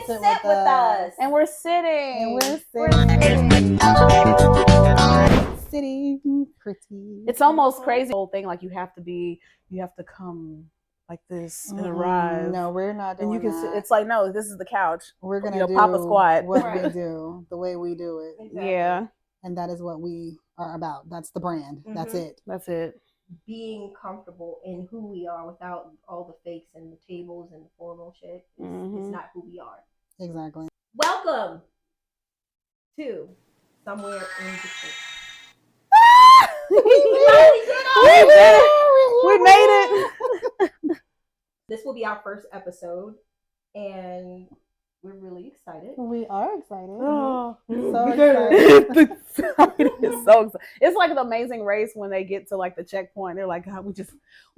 sit with us. And we're sitting. And we're sitting pretty. It's almost crazy. The whole thing, like you have to come like this and arrive. No, we're not doing and you can that. It's like, no, this is the couch. We're gonna do pop a squat. what we do, the way we do it. Exactly. Yeah. And that is what we are about. That's the brand. That's it. That's it. Being comfortable in who we are without all the fakes and the tables and the formal shit is not who we are. Exactly. Welcome to Somewhere in Between. We made it. This will be our first episode, and we're really excited. We are excited. Oh, so excited. It's like an Amazing Race when they get to like the checkpoint. They're like, we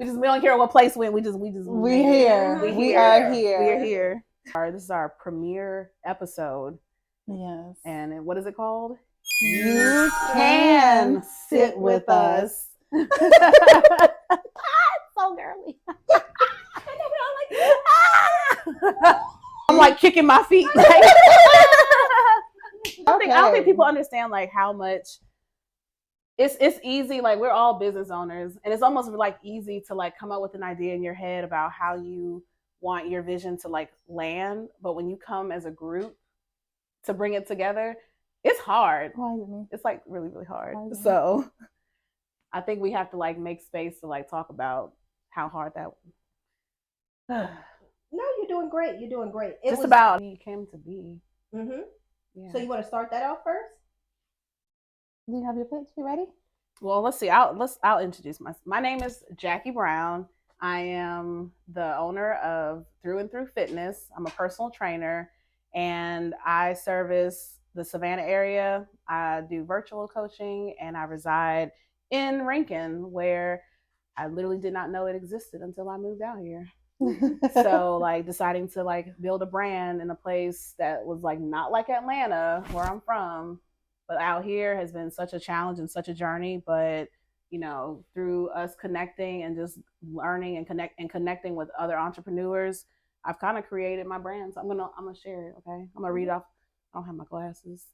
don't care what place we are here. We're here. This is our premiere episode. Yes. And what is it called? You can sit with us. So girly. I'm like kicking my feet. I don't think people understand like how much it's easy. Like we're all business owners, and it's almost like easy to like come up with an idea in your head about how you want your vision to like land. But when you come as a group to bring it together, it's hard. It's like really, really hard. So I think we have to like make space to like talk about how hard that was. No, you're doing great. You're doing great. Just about you came to be. Yeah. So you want to start that off first? Do you have your pitch? You ready? Well, let's see. I'll introduce myself. My name is Jackie Brown. I am the owner of Through and Through Fitness. I'm a personal trainer, and I service the Savannah area. I do virtual coaching, and I reside in Rankin, where I literally did not know it existed until I moved out here. So like deciding to like build a brand in a place that was like not like Atlanta where I'm from, but out here has been such a challenge and such a journey. But you know, through us connecting and just learning and connecting with other entrepreneurs, I've kind of created my brand. So I'm gonna share it. Okay, I'm gonna read off. I don't have my glasses.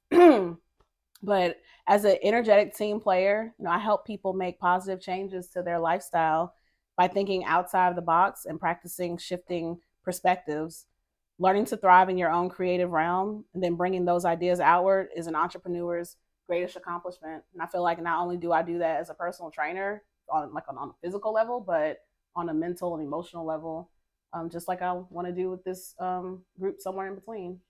But as an energetic team player, you know, I help people make positive changes to their lifestyle by thinking outside of the box and practicing shifting perspectives. Learning to thrive in your own creative realm and then bringing those ideas outward is an entrepreneur's greatest accomplishment. And I feel like not only do I do that as a personal trainer on a physical level, but on a mental and emotional level, just like I want to do with this group Somewhere in Between.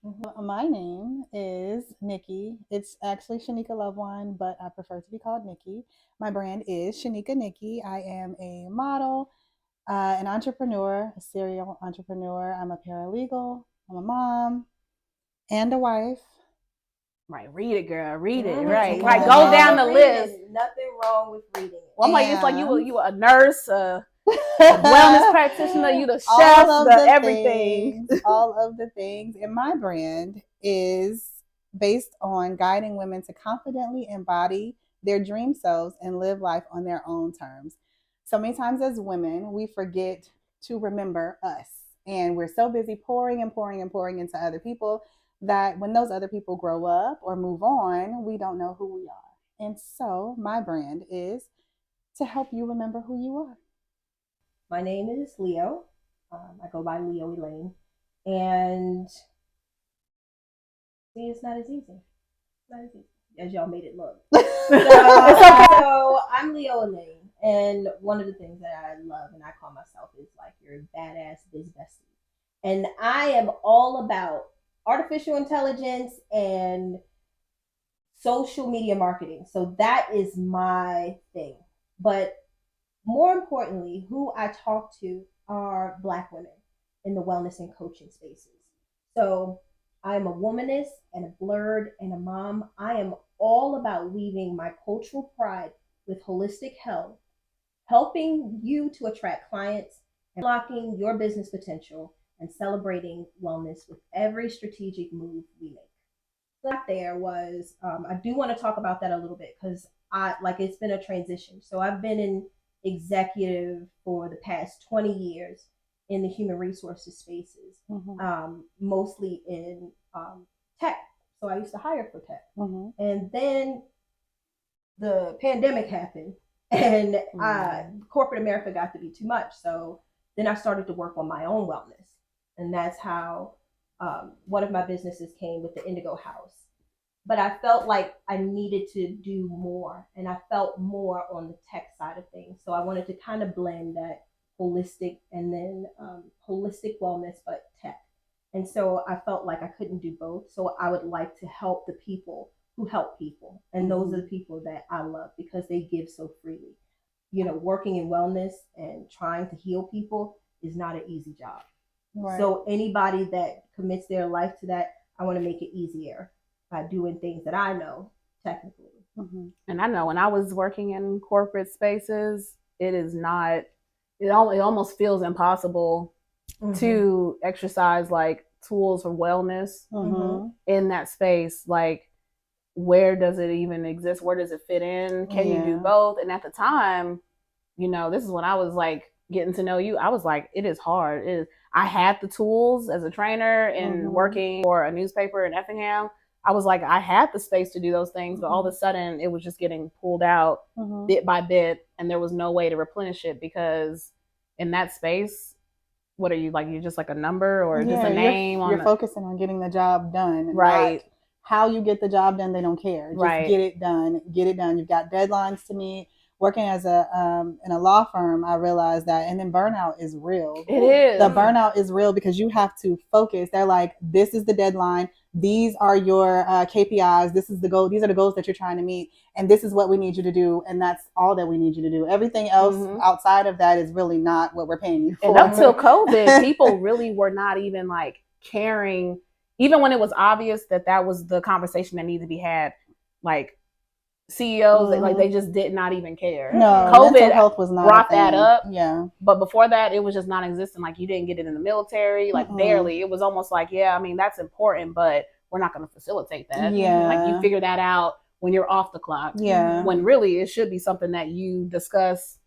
My name is Nikki. It's actually Shenika Lovewine, but I prefer to be called Nikki. My brand is Shenika Nikki. I am a model, an entrepreneur, a serial entrepreneur. I'm a paralegal. I'm a mom and a wife. Right, read it, girl. Read it. Right. Go down the list. Nothing wrong with reading it. Well, I'm like, it's like you a nurse, wellness practitioner, you the chef, everything. All of the things. And my brand is based on guiding women to confidently embody their dream selves and live life on their own terms. So many times as women, we forget to remember us. And we're so busy pouring into other people that when those other people grow up or move on, we don't know who we are. And so my brand is to help you remember who you are. My name is Leo. I go by Leo Elaine. And see, it's not as easy. As y'all made it look. So I'm Leo Elaine. And one of the things that I love and I call myself is like your badass biz bestie. And I am all about artificial intelligence and social media marketing. So that is my thing. But more importantly, who I talk to are Black women in the wellness and coaching spaces. So I am a womanist and a blurred and a mom. I am all about weaving my cultural pride with holistic health, helping you to attract clients, and unlocking your business potential and celebrating wellness with every strategic move we make. That there was, I do want to talk about that a little bit because it's been a transition. So I've been in executive for the past 20 years in the human resources spaces, mostly in tech. So I used to hire for tech. And then the pandemic happened, and corporate America got to be too much. So then I started to work on my own wellness. And that's how one of my businesses came with the Indigo House. But I felt like I needed to do more, and I felt more on the tech side of things. So I wanted to kind of blend that holistic and then holistic wellness, but tech. And so I felt like I couldn't do both. So I would like to help the people who help people. And those are the people that I love because they give so freely. You know, working in wellness and trying to heal people is not an easy job. Right. So anybody that commits their life to that, I want to make it easier by doing things that I know technically. And I know when I was working in corporate spaces, it almost feels impossible to exercise like tools for wellness in that space. Like, where does it even exist? Where does it fit in? Can you do both? And at the time, you know, this is when I was like getting to know you. I was like, it is hard. I had the tools as a trainer and working for a newspaper in Effingham. I was like, I had the space to do those things, but all of a sudden it was just getting pulled out bit by bit, and there was no way to replenish it because in that space, what are you like? You're just like a number or just a name. You're focusing on getting the job done, right? Not how you get the job done, they don't care. Just get it done. Get it done. You've got deadlines to meet. Working as in a law firm, I realized that, and then burnout is real. It is. The burnout is real because you have to focus. They're like, this is the deadline. These are your KPIs. This is the goal. These are the goals that you're trying to meet. And this is what we need you to do. And that's all that we need you to do. Everything else outside of that is really not what we're paying you for. And up till COVID, people really were not even like caring, even when it was obvious that that was the conversation that needed to be had. Like CEOs, like they just did not even care. No, COVID health was not brought that up. Yeah. But before that, it was just non-existent. Like you didn't get it in the military, like barely. It was almost like, yeah, I mean, that's important, but we're not going to facilitate that. Yeah. Like you figure that out when you're off the clock. Yeah. When really it should be something that you discuss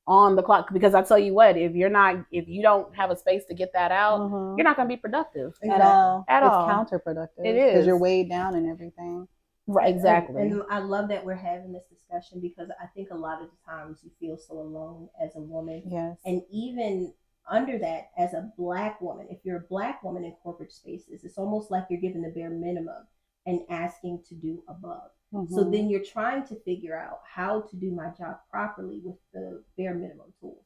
on the clock, because I tell you what, if you don't have a space to get that out, you're not going to be productive at all. It's counterproductive. It is, because you're weighed down and everything. Right, exactly. And I love that we're having this discussion because I think a lot of the times you feel so alone as a woman. Yes. And even under that, as a Black woman, if you're a Black woman in corporate spaces, it's almost like you're given the bare minimum and asking to do above. So then you're trying to figure out how to do my job properly with the bare minimum tools.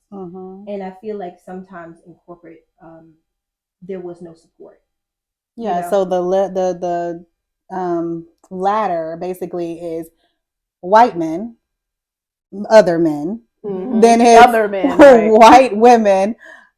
And I feel like sometimes in corporate, there was no support. Yeah. You know? So the ladder basically is white men, other men, then it's other men, right. White women,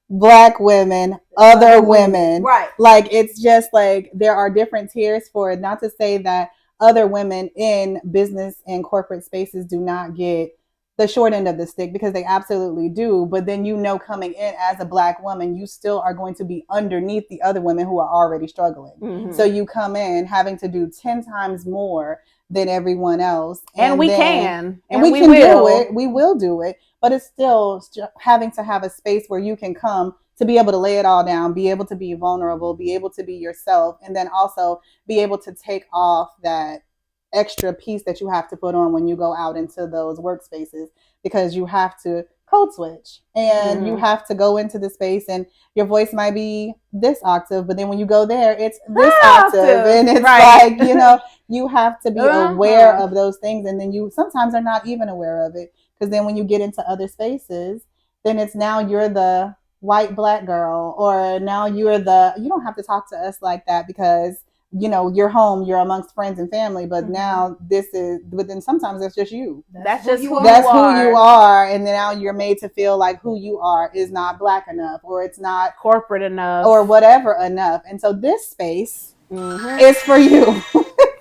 Black women, other women. Right. Like it's just like there are different tiers for it. Not to say that other women in business and corporate spaces do not get the short end of the stick, because they absolutely do. But then, you know, coming in as a Black woman, you still are going to be underneath the other women who are already struggling. So you come in having to do 10 times more than everyone else. And we can do it. We will do it. But it's still having to have a space where you can come to be able to lay it all down, be able to be vulnerable, be able to be yourself, and then also be able to take off that extra piece that you have to put on when you go out into those workspaces, because you have to code switch and you have to go into the space and your voice might be this octave, but then when you go there, it's this octave. And it's like, you know, you have to be aware of those things. And then you sometimes are not even aware of it, because then when you get into other spaces, then it's now you're the white Black girl, or now you don't have to talk to us like that because, you know, you're home, you're amongst friends and family, but now but then sometimes that's just you. That's just who you are. And then now you're made to feel like who you are is not Black enough, or it's not corporate enough, or whatever enough. And so this space is for you.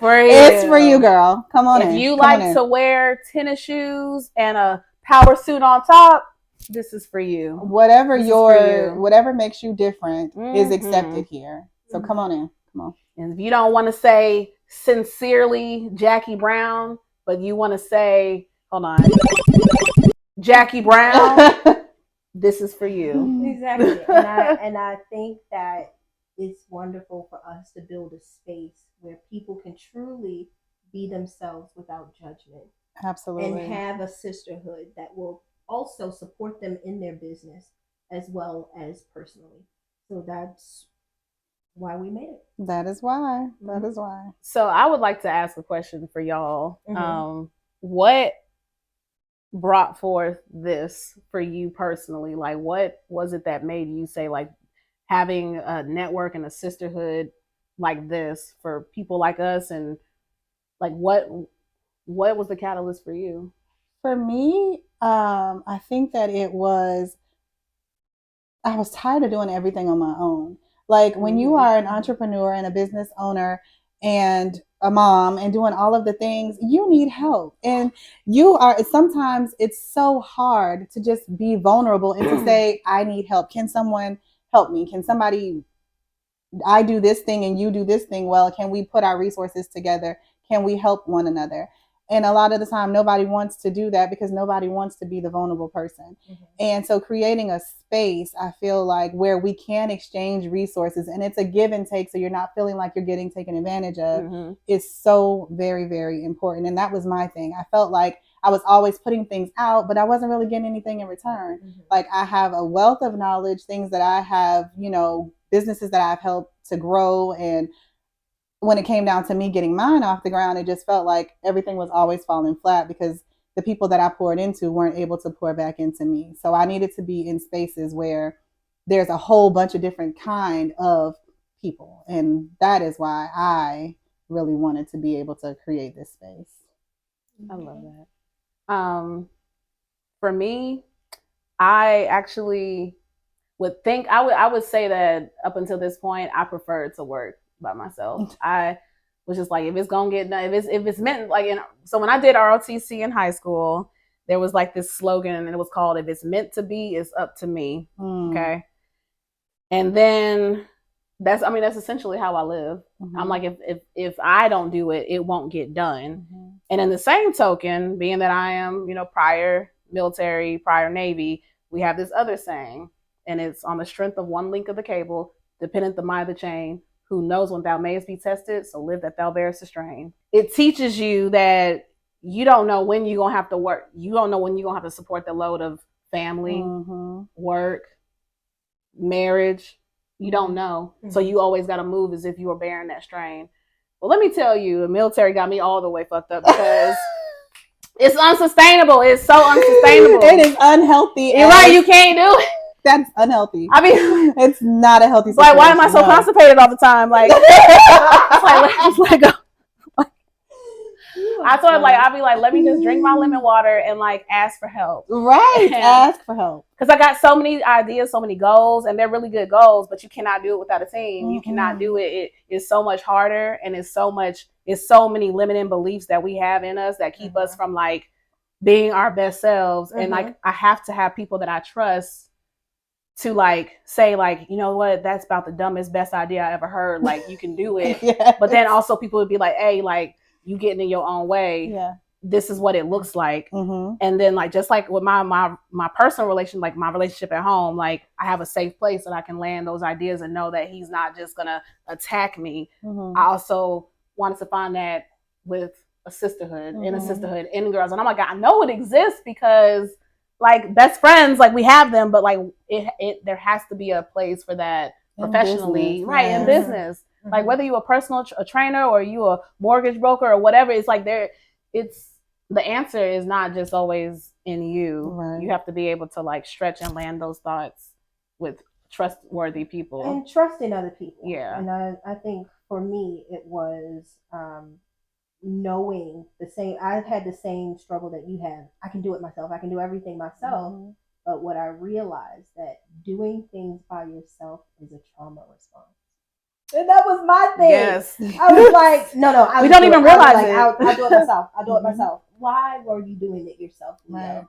It's for you, girl. Come on in. If you like to wear tennis shoes and a power suit on top, this is for you. Whatever whatever makes you different is accepted here. So come on in. Come on. And if you don't want to say sincerely Jackie Brown, but you want to say, hold on, Jackie Brown, this is for you. Exactly. And I think that it's wonderful for us to build a space where people can truly be themselves without judgment. Absolutely. And have a sisterhood that will also support them in their business as well as personally. So that's why we made it. That is why. That is why. So I would like to ask a question for y'all. Mm-hmm. What brought forth this for you personally? Like, what was it that made you say, like, having a network and a sisterhood like this for people like us, and like what was the catalyst for you? For me, I think that I was tired of doing everything on my own. Like when you are an entrepreneur and a business owner and a mom and doing all of the things, you need help. And sometimes it's so hard to just be vulnerable and to say, I need help. Can someone help me? Can somebody, I do this thing and you do this thing well, can we put our resources together? Can we help one another? And a lot of the time, nobody wants to do that because nobody wants to be the vulnerable person. Mm-hmm. And so creating a space, I feel like, where we can exchange resources and it's a give and take, so you're not feeling like you're getting taken advantage of, is so very, very important. And that was my thing. I felt like I was always putting things out, but I wasn't really getting anything in return. Like I have a wealth of knowledge, things that I have, businesses that I've helped to grow. And when it came down to me getting mine off the ground, it just felt like everything was always falling flat because the people that I poured into weren't able to pour back into me. So I needed to be in spaces where there's a whole bunch of different kind of people. And that is why I really wanted to be able to create this space. I love that. For me, I actually would think I would say that up until this point, I preferred to work by myself. I was just like, if it's gonna get done, if it's meant, like, so when I did ROTC in high school, there was like this slogan, and it was called, "If it's meant to be, it's up to me." Okay, and then that's essentially how I live. I'm like, if I don't do it, it won't get done. And in the same token, being that I am, prior military, prior Navy, we have this other saying, and it's on the strength of one link of the cable, dependent the mind of the chain. Who knows when thou mayest be tested, so live that thou bearest the strain. It teaches you that you don't know when you're going to have to work. You don't know when you're going to have to support the load of family, work, marriage. You don't know. So you always got to move as if you were bearing that strain. Well, let me tell you, the military got me all the way fucked up because it's unsustainable. It's so unsustainable. It is unhealthy. You're right. You can't do it. That's unhealthy. I mean, it's not a healthy situation. Like, why am I so constipated all the time? Like, it's like, go. I thought, like, I'd be like, let me just drink my lemon water and like ask for help. Right. Ask for help. Because I got so many ideas, so many goals, and they're really good goals, but you cannot do it without a team. You cannot do it. It is so much harder, and it's so many limiting beliefs that we have in us that keep us from like being our best selves. And like, I have to have people that I trust to like say, like, you know what, that's about the dumbest, best idea I ever heard. Like, you can do it. Yes. But then also people would be like, hey, like, you getting in your own way. Yeah. This is what it looks like. And then like, just like with my personal relation, like my relationship at home, like I have a safe place that I can land those ideas and know that he's not just gonna attack me. I also wanted to find that with a sisterhood, in a sisterhood, in girls. And I'm like, I know it exists because like best friends, like we have them, but like there has to be a place for that professionally, business, right? In business, like whether you a personal trainer or you a mortgage broker or whatever, it's like the answer is not just always in you. Right. You have to be able to like stretch and land those thoughts with trustworthy people and trust in other people. Yeah, and I think for me it was knowing I had the same struggle that you have. I can do it myself. I can do everything myself. But what I realized that doing things by yourself is a trauma response. And that was my thing. Yes. I was like, no. We don't even realize it. I'll do it myself. I'll do it myself. Why were you doing it yourself, Leo? Right.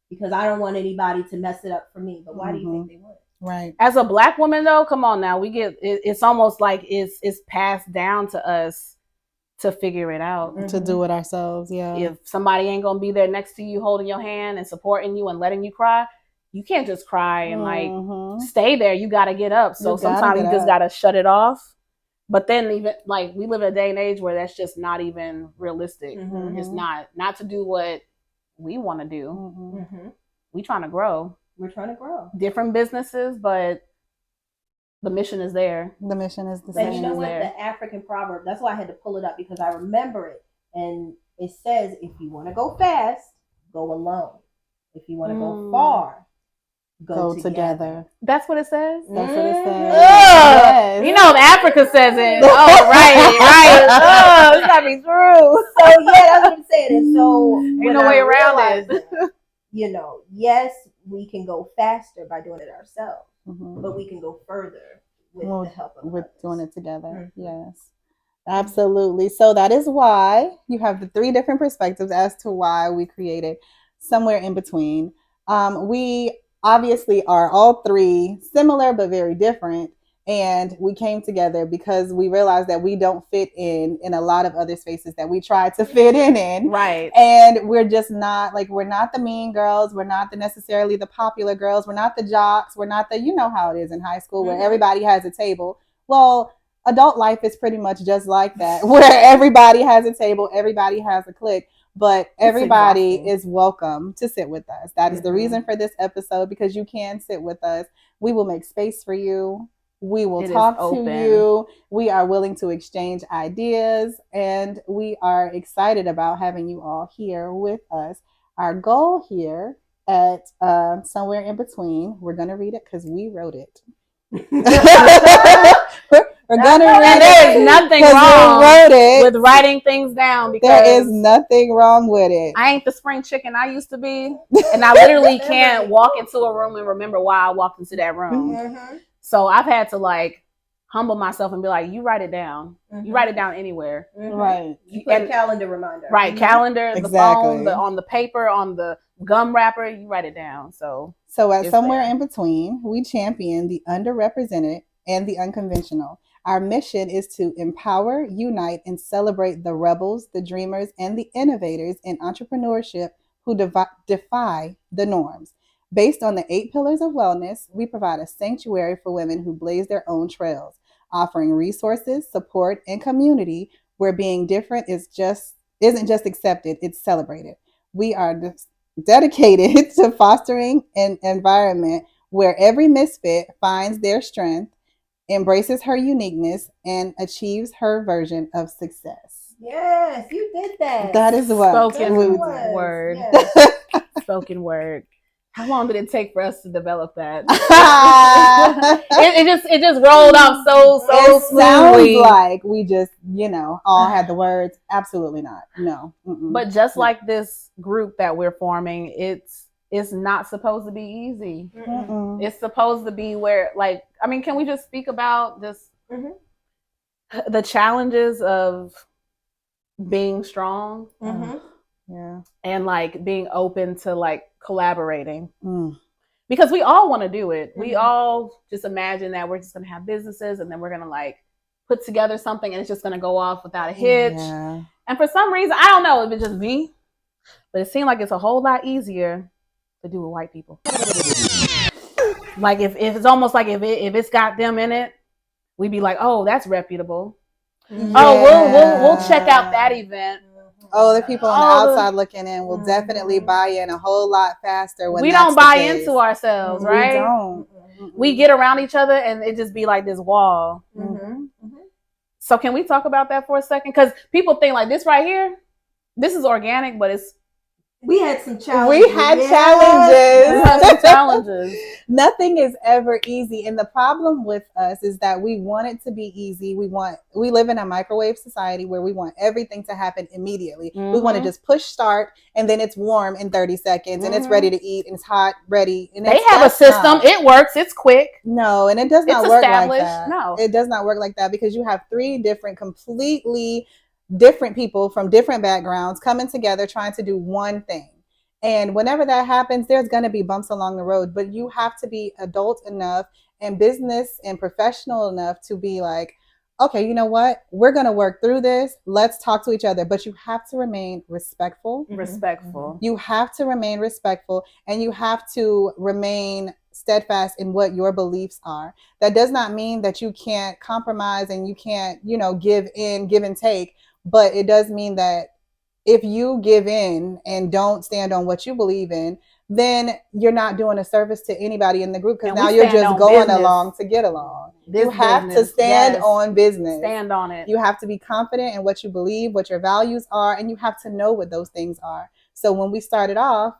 Because I don't want anybody to mess it up for me. But why do you think they would? Right. As a Black woman, though, come on now. We get it's almost like it's passed down to us to figure it out, to do it ourselves. Yeah. If somebody ain't gonna be there next to you holding your hand and supporting you and letting you cry, you can't just cry and like Mhm. stay there. You got to get up. So You gotta sometimes get you just up. got to shut it off. But then even like we live in a day and age where that's just not even realistic. Mhm. It's not to do what we want to do. Mhm. We trying to grow. We're trying to grow. Different businesses, but the mission is there. The mission is the And same. you know what? there. The African proverb, that's why I had to pull it up because I remember it. And it says, if you want to go fast, go alone. If you want to go far, go together. That's what it says? That's what it says. Yes. You know, if Africa says it. Oh, right. Oh, it's got to be true. So, yeah, that's what I'm saying. And so, ain't no way around it. You know, yes, we can go faster by doing it ourselves, but we can go further with the help of others. Doing it together. Yes. Absolutely. So that is why you have the 3 different perspectives as to why we created Somewhere in Between. We obviously are all 3 similar but very different. And we came together because we realized that we don't fit in a lot of other spaces that we try to fit in. Right. And we're just not like, we're not the mean girls. We're not necessarily the popular girls. We're not the jocks. We're not the, you know how it is in high school where everybody has a table. Well, adult life is pretty much just like that, where everybody has a table, everybody has a clique, but everybody is welcome to sit with us. That is the reason for this episode, because you can sit with us. We will make space for you. We will talk to you. We are willing to exchange ideas, and we are excited about having you all here with us. Our goal here at Somewhere in Between, we're going to read it because we wrote it. We're gonna read it. There is nothing wrong with writing things down, because there is nothing wrong with it. I ain't the spring chicken I used to be, and I literally can't walk into a room and remember why I walked into that room. So I've had to like humble myself and be like, you write it down. You write it down anywhere. Right. You put a calendar reminder. Right. Calendar, the phone, on the paper, on the gum wrapper, you write it down. So at Somewhere in Between, we champion the underrepresented and the unconventional. Our mission is to empower, unite, and celebrate the rebels, the dreamers, and the innovators in entrepreneurship who defy the norms. Based on the 8 pillars of wellness, we provide a sanctuary for women who blaze their own trails, offering resources, support, and community where being different isn't just accepted, it's celebrated. We are dedicated to fostering an environment where every misfit finds their strength, embraces her uniqueness, and achieves her version of success. Yes, you did that. That is what spoken word. Yes. Spoken word. How long did it take for us to develop that? it just rolled off so smoothly. Sounds like we just, all had the words. Absolutely not. No. But just like this group that we're forming, it's not supposed to be easy. It's supposed to be where, like, I mean, can we just speak about just the challenges of being strong? Yeah. And like being open to like collaborating. Because we all want to do it. We all just imagine that we're just going to have businesses and then we're going to like put together something and it's just going to go off without a hitch. Yeah. And for some reason, I don't know if it's just me, but it seemed like it's a whole lot easier to do with white people. Like if it's almost like if it's got them in it, we'd be like, oh, that's reputable. Yeah. Oh, we'll check out that event. Oh, the people on the outside looking in will definitely buy in a whole lot faster when we don't buy into ourselves, right? We don't. We get around each other and it just be like this wall. So can we talk about that for a second? Because people think like this right here, this is organic, but we had some challenges. We had challenges. Challenges. Nothing is ever easy. And the problem with us is that we want it to be easy. We live in a microwave society where we want everything to happen immediately. We want to just push start and then it's warm in 30 seconds and it's ready to eat and it's hot, ready. And they have a system. It works. It's quick. No, and it does not work like that. No, it does not work like that because you have 3 different, completely different people from different backgrounds coming together trying to do one thing. And whenever that happens, there's going to be bumps along the road, but you have to be adult enough and business and professional enough to be like, okay, you know what? We're going to work through this. Let's talk to each other. But you have to remain respectful. Respectful. You have to remain respectful, and you have to remain steadfast in what your beliefs are. That does not mean that you can't compromise and you can't, give and take. But it does mean that if you give in and don't stand on what you believe in, then you're not doing a service to anybody in the group, because now you're just going along to get along. You have to stand on business. Stand on it. You have to be confident in what you believe, what your values are, and you have to know what those things are. So when we started off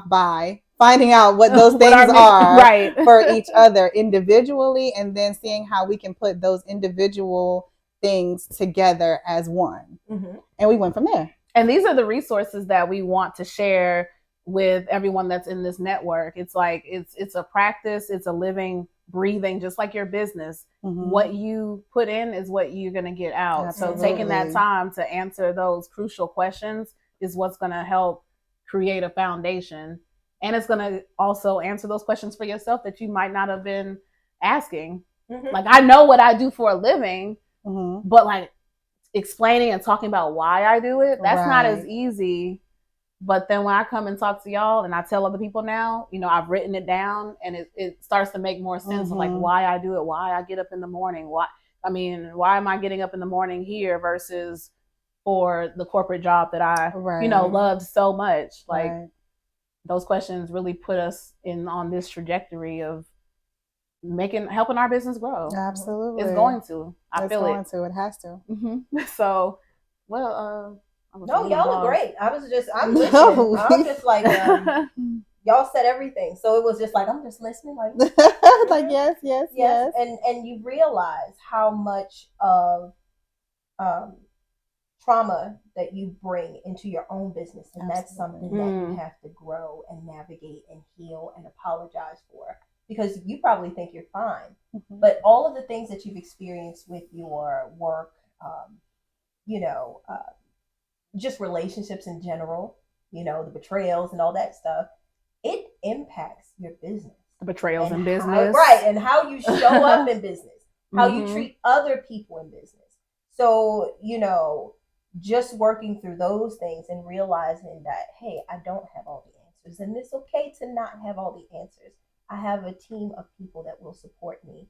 by finding out what those things are right. for each other individually, and then seeing how we can put those individual things together as one. And we went from there. And these are the resources that we want to share with everyone that's in this network. It's like, it's a practice, it's a living, breathing, just like your business. What you put in is what you're going to get out. Absolutely. So taking that time to answer those crucial questions is what's going to help create a foundation. And it's going to also answer those questions for yourself that you might not have been asking. Like, I know what I do for a living, but like explaining and talking about why I do it, that's not as easy. But then when I come and talk to y'all and I tell other people now, I've written it down, and it starts to make more sense of like why I do it, why I get up in the morning, why am I getting up in the morning here versus for the corporate job that I, loved so much. Like those questions really put us on this trajectory of helping our business grow. Absolutely. It's going to. I feel it. It has to. So, well, no, y'all are great. I'm listening. I'm just like, y'all said everything. So it was just like, I'm just listening. Like, like yes. And you realize how much of trauma that you bring into your own business. And that's something that you have to grow and navigate and heal and apologize for. Because you probably think you're fine. But all of the things that you've experienced with your work, just relationships in general, the betrayals and all that stuff, it impacts your business. The betrayals in business. Right. And how you show up in business, how you treat other people in business. So, just working through those things and realizing that, hey, I don't have all the answers, and it's okay to not have all the answers. I have a team of people that will support me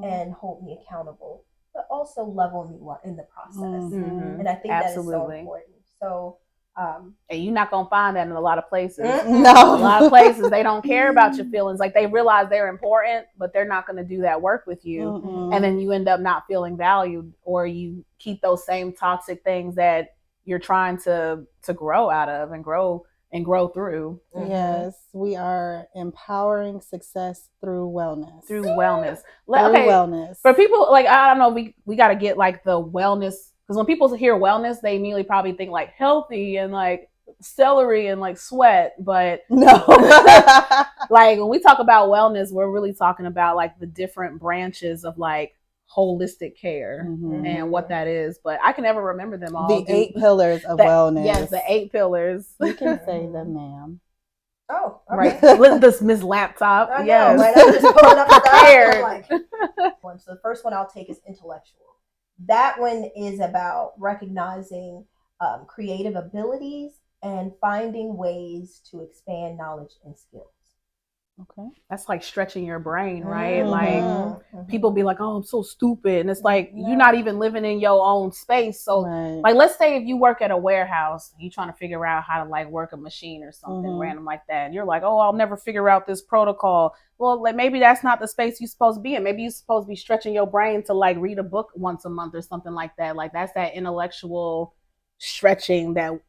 and hold me accountable, but also level me in the process. And I think that is so important. So, and you're not going to find that in a lot of places. No. A lot of places, they don't care about your feelings. Like, they realize they're important, but they're not going to do that work with you. And then you end up not feeling valued, or you keep those same toxic things that you're trying to grow out of and grow through. Yes, we are empowering success through wellness. Through wellness. Wellness. For people, like, I don't know, we got to get like the wellness, because when people hear wellness, they immediately probably think like healthy and like celery and like sweat. But no, like when we talk about wellness, we're really talking about like the different branches of like holistic care and what that is. But I can never remember them all. The 8 pillars of wellness. Yes, the 8 pillars. You can say them, ma'am. Oh, okay. Right. This Miss Laptop. I know, yes. right? I'm just pulling up the So the first one I'll take is intellectual. That one is about recognizing creative abilities and finding ways to expand knowledge and skills. Okay. That's like stretching your brain, right? Like people be like, oh, I'm so stupid. And it's like, you're not even living in your own space. So like, let's say if you work at a warehouse, you're trying to figure out how to like work a machine or something random like that. And you're like, oh, I'll never figure out this protocol. Well, like maybe that's not the space you're supposed to be in. Maybe you're supposed to be stretching your brain to like read a book once a month or something like that. Like that's that intellectual stretching that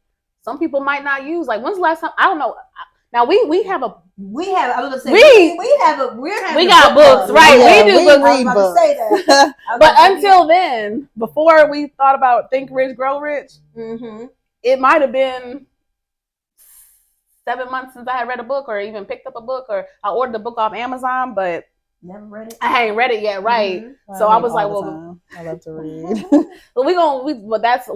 some people might not use. Like when's the last time? I don't know. Now we have a we got books, right? Yeah, we do books. I was about to say that. But until then, before we thought about Think Rich, Grow Rich, it might have been 7 months since I had read a book or even picked up a book, or I ordered the book off Amazon, but never read it. I ain't read it yet, right? So I was like, well, I love to read. But that's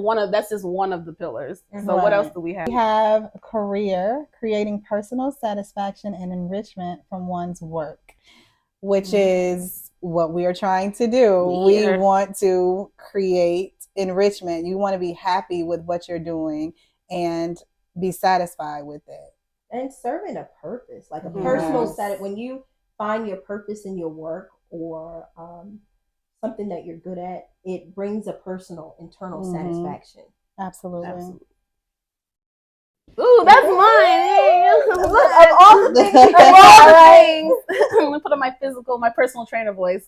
just one of the pillars. So what else do we have? We have career, creating personal satisfaction and enrichment from one's work, which is what we are trying to do. We want to create enrichment. You want to be happy with what you're doing and be satisfied with it. And serving a purpose, like a personal set. When you find your purpose in your work or something that you're good at, it brings a personal internal satisfaction. Absolutely. Ooh, that's mine. Look, of all the things, I'm gonna put on my personal trainer voice.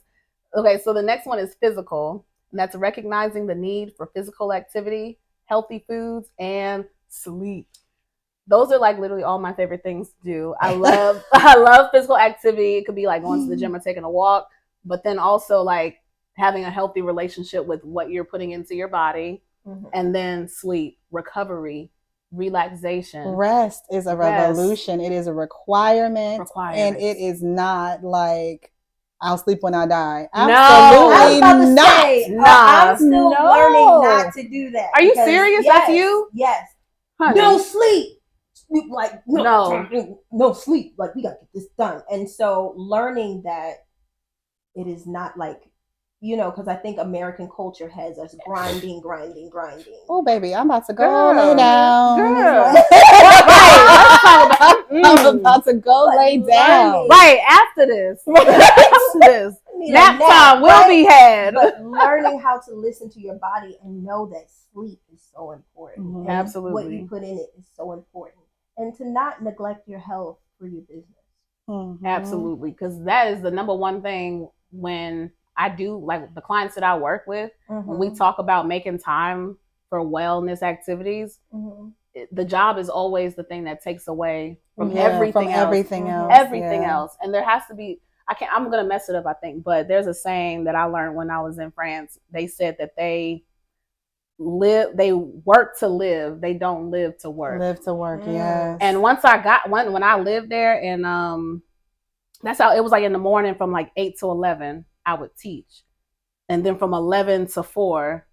Okay, so the next one is physical, and that's recognizing the need for physical activity, healthy foods, and sleep. Those are like literally all my favorite things to do. I love physical activity. It could be like going to the gym or taking a walk, but then also like having a healthy relationship with what you're putting into your body, and then sleep, recovery, relaxation. Rest is a revolution. It is a requirement. And it is not like I'll sleep when I die. Absolutely not. I'm still learning not to do that. Are you serious? That's you? Yes. Honey. No sleep. Like no sleep. Like we gotta get this done. And so learning that it is not like, because I think American culture has us grinding. Oh, baby, I'm about to go lay down. I'm about to go lay down. Right, after this. Nap time will be had. But learning how to listen to your body and know that sleep is so important. Absolutely. What you put in it is so important. And to not neglect your health for your business. Absolutely, because that is the number one thing when I do, like the clients that I work with, when we talk about making time for wellness activities, the job is always the thing that takes away from everything else. And there has to be, I'm going to mess it up, I think, but there's a saying that I learned when I was in France. They said that they work to live, they don't live to work. Yes. And once when I lived there, and that's how it was, like in the morning from like 8 to 11 I would teach, and then from 11 to 4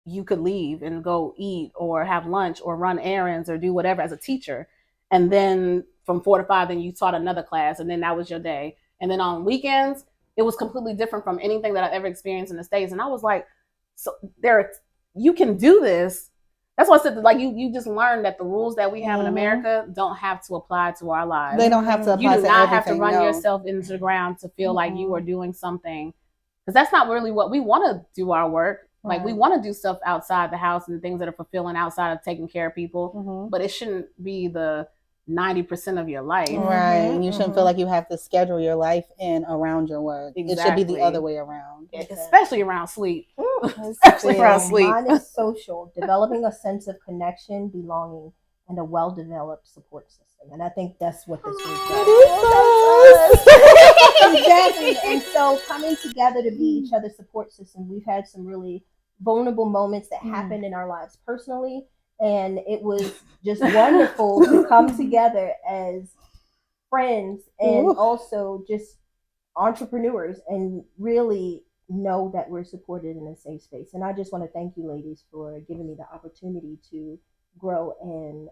you could leave and go eat or have lunch or run errands or do whatever as a teacher, and then from 4 to 5 then you taught another class, and then that was your day. And then on weekends it was completely different from anything that I've ever experienced in the States. And I was like, so you can do this. That's why I said, like, you just learn that the rules that we have in America don't have to apply to our lives. They don't have to apply to everything. You do not have to run yourself into the ground to feel like you are doing something. Because that's not really what we want to do our work. Right. Like, we want to do stuff outside the house and things that are fulfilling outside of taking care of people. But it shouldn't be the 90% of your life. Right. And you shouldn't feel like you have to schedule your life in around your work. Exactly. It should be the other way around. Especially around sleep. Especially around sleep. Mine is social, developing a sense of connection, belonging, and a well-developed support system. And I think that's what this group does. Exactly. And so coming together to be each other's support system, we've had some really vulnerable moments that happened in our lives personally. And it was just wonderful to come together as friends and also just entrepreneurs and really know that we're supported in a safe space. And I just want to thank you ladies for giving me the opportunity to grow and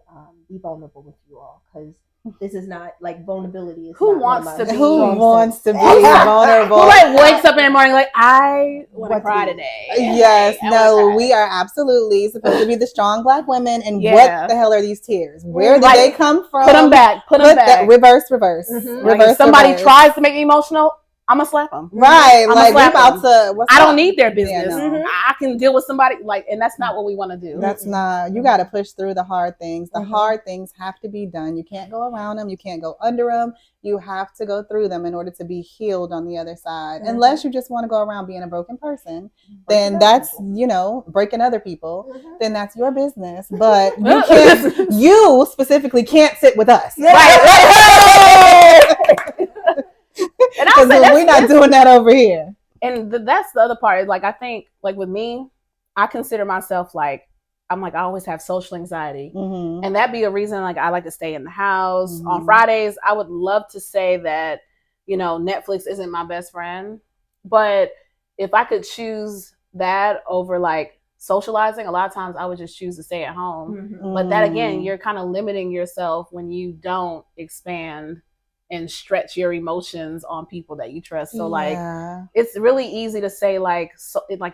be vulnerable with you all, because this is not like vulnerability. Who wants to be vulnerable? Who like wakes up in the morning like, I want to cry today? Yes, no, we are absolutely supposed to be the strong Black women. And what the hell are these tears? Where did they come from? Put them back. Put them back. Reverse. Like if somebody tries to make me emotional, I'm gonna slap them. Right. Like we about to. I don't need their business. Yeah, no. I can deal with somebody and that's not what we want to do. That's not. You got to push through the hard things. The hard things have to be done. You can't go around them. You can't go under them. You have to go through them in order to be healed on the other side. Unless you just want to go around being a broken person, then that's breaking other people. Then that's your business. But you can't. You specifically can't sit with us. Right. Because we're not doing that over here. And that's the other part. Like, I think, like with me, I consider myself like, I always have social anxiety. And that'd be a reason, like, I like to stay in the house. On Fridays, I would love to say that, Netflix isn't my best friend. But if I could choose that over like socializing, a lot of times I would just choose to stay at home. But that, again, you're kind of limiting yourself when you don't expand and stretch your emotions on people that you trust. So like, Yeah. it's really easy to say like,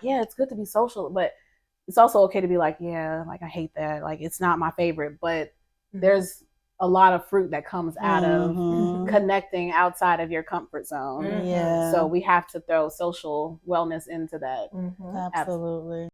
yeah, it's good to be social, but it's also okay to be like, yeah, like I hate that. Like it's not my favorite, but there's a lot of fruit that comes out of connecting outside of your comfort zone. Yeah. So we have to throw social wellness into that. Absolutely.